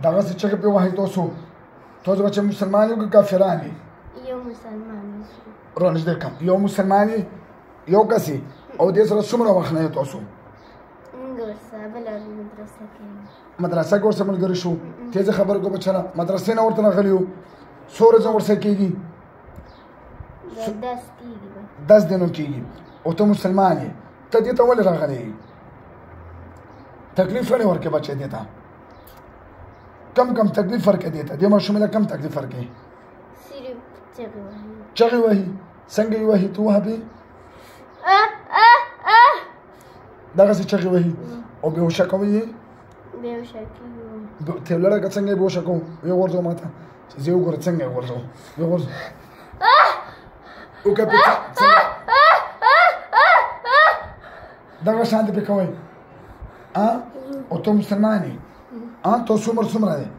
دغسې چغې پې وهئ تاسو تاسو به چې مسلمان یو که کافران یې یو مسلمان رانږدې کړم یو مسلمان یې یو کس یې او دې سره څومره وخت نه یې تاسو موږ ورسره بله مدرسه کې مدرسه کې ورسره ملګري شو تیزه خبره کو بچره مدرسې نه ورته راغلي یو څو ورځې ورسره کېږي 10 کېږي 10 دنو کېږي او ته مسلمان یې ته دې ته ولې راغلی یې تکلیف ولې ورکې بچې دې ته کم تکلیف ورکې دې ته دې ماشومې له کم تکلیف ورکې صرف چغې وهي چغې وهي څنګه یې وهي ته وهبې دغسې چغې وهي او بېهوشه کوي یې بېهوشه کېږي ته لړه که څنګه یې بېهوشه کوو ویې غورځوه ما ته چې زه یې وګوره څنګه یې غورځوو ویې غورځوه وکړه پې دغه شانتې پې کوئ او ته مسلمان یې تاسو عمر څومره دی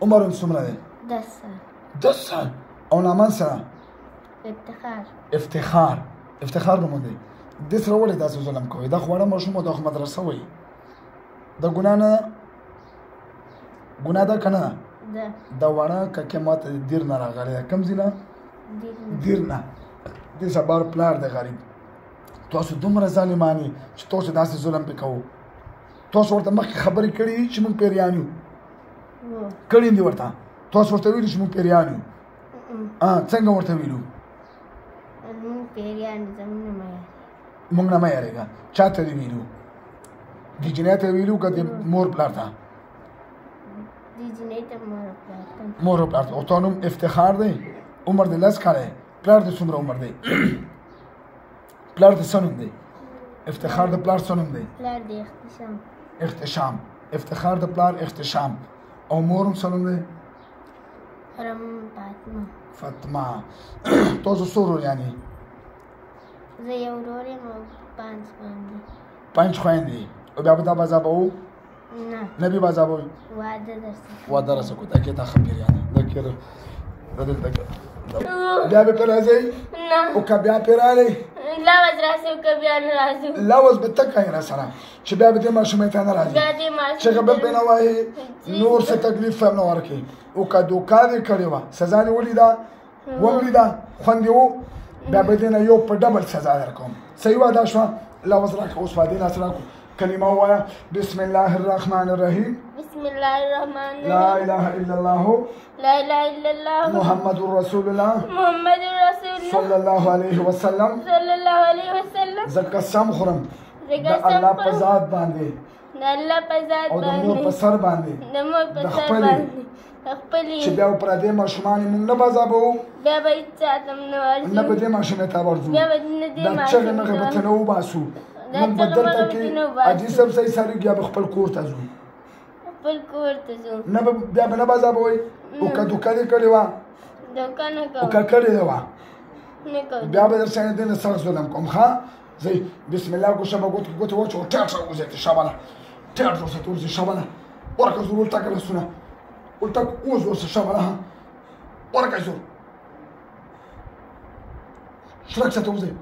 عمر څومره دی 10 سال 10 سال او نامن سره افتخار نومون دی دې سره ولې داسې ظلم کوئ دا خو وړه ماشوم او دا خو مدرسه وایي دا ګناه نه ګناه ده که نه دا وړه ککې ما ته دیر نه راغلی ده کوم ځای نه دیر نه دې سبا پلار دی غریب تاسو دومره ظالمان یې چې تاسو داسې ظلم پې کوو تاسو ورته مخکې خبرې کړي دي چې موږ پیریان یو کړي دي ورته تاسو ورته ویلي چې موږ پیریان یو څنګه ورته ویلو موږ نه مه یارېږه چا ته دې ویلو دې جنۍ ته ویلو که دې مور پلار ته مور او پلار ته او تا نوم افتخار دی عمر دې 10 کاله پلار دې څومره عمر دی پلار دې څه نوم دی افتخار د پلار څه نوم دی پلار دې اختشام افتخار د پلار اختشام او مور هم څه نوم دی فاطمه تاسو څو وروريان یې زه یو ورور یم او 5 خویندې او بیا به دا بازابوو نه بې بازابوئ واده راسه کو دا کې دا ښه پیریان دا کې دلته بیا به پې راځئ او که بیا پې راغلی لوز راسي او که بیا نه راځو لوز به ته کوې راسره چې بیا به دې ماشومې ته نه راځي چغه به پې نه وایي نور څه تکلیف هم نه ورکوي او که دوکه دې کړې وه سزا دې ولیده ولیده خوند دې و بیا به دې نه یو په ډبل سزا درکوم صحیح وه دا شوه لوز راکړه اوس به دې ناس راکړو کلمه ووایه بسم الله الرحمن الرحیم بسم الله الرحمن الرحیم لا اله الا الله محمد رسول الله صلی الله علیه وسلم زه قسم خورم د الله په ذات باندې او د مور په سر باندې د خپلې چې بیا به پردې ماشومان یې موږ نه بازابوو نه به دې ماشومې ته ورځو دا چغې مغې به ته نه وباسو موږ به دلته کې حاجي صاحب صحیح سارېږي یا به خپل کور ته ځو نه به بیا به نه بازابوئ او که دوکه دې کړې وه او که کړې دې وه بیا به در سره دې نه سخت ظلم کوم ښه ځئ بسم الله ګوشه به ګوتې واچوه ټیټ سره وځئ شابانه ټیټ ورسه ته ورځئ شابانه ورکه زور ولټکه لاسونه ولټک اوس ورسه شابانه ها ورکه زور شرک ته وځئ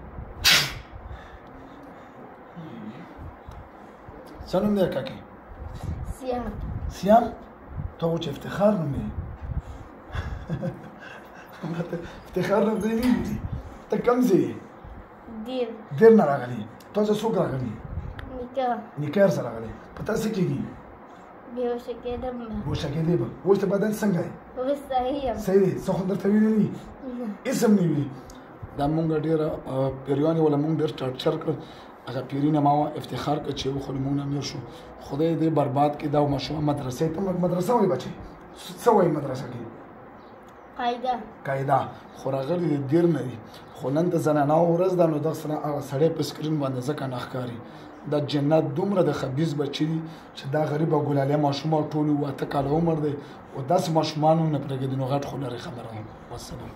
څه نوم دی کاکې سیام ته و چې افتخار نوم دی افتخار نوم دی نه ته کوم ځای دیر نه راغلی تاسو څوک راغلي نیکه سره راغلی په تا څه کېږي بېهوشه کېدم بېهوشه کېدې به اوس د بدن څنګه دی اوس صحیح یم صحیح دی څه خو درته ویلي نه هېڅ هم نه وي دا مونږ ډېره پیریان ولا مونږ ډېر ټارچر کړل هغه پیرینه ما وه افتخار کړ چې خو مونږ نه میر شو خدای دې برباد کړي دا ماشومه مدرسې ته مدرسه وایي بچې څه وایي مدرسه کې قاعده خو راغلي دي دیر نه دي خو نن د زنانهو ورځ ده نو دغه سړی په سکرین باندې ځکه نه ښکاري دا جنت دومره د خبیث بچي دي چې دا غریبه ګلالی ماشومه ټول 8 کاله عمر دی او داسې ماشومان هم نه پرېږدي نو غټ خو لرې خبره وسلام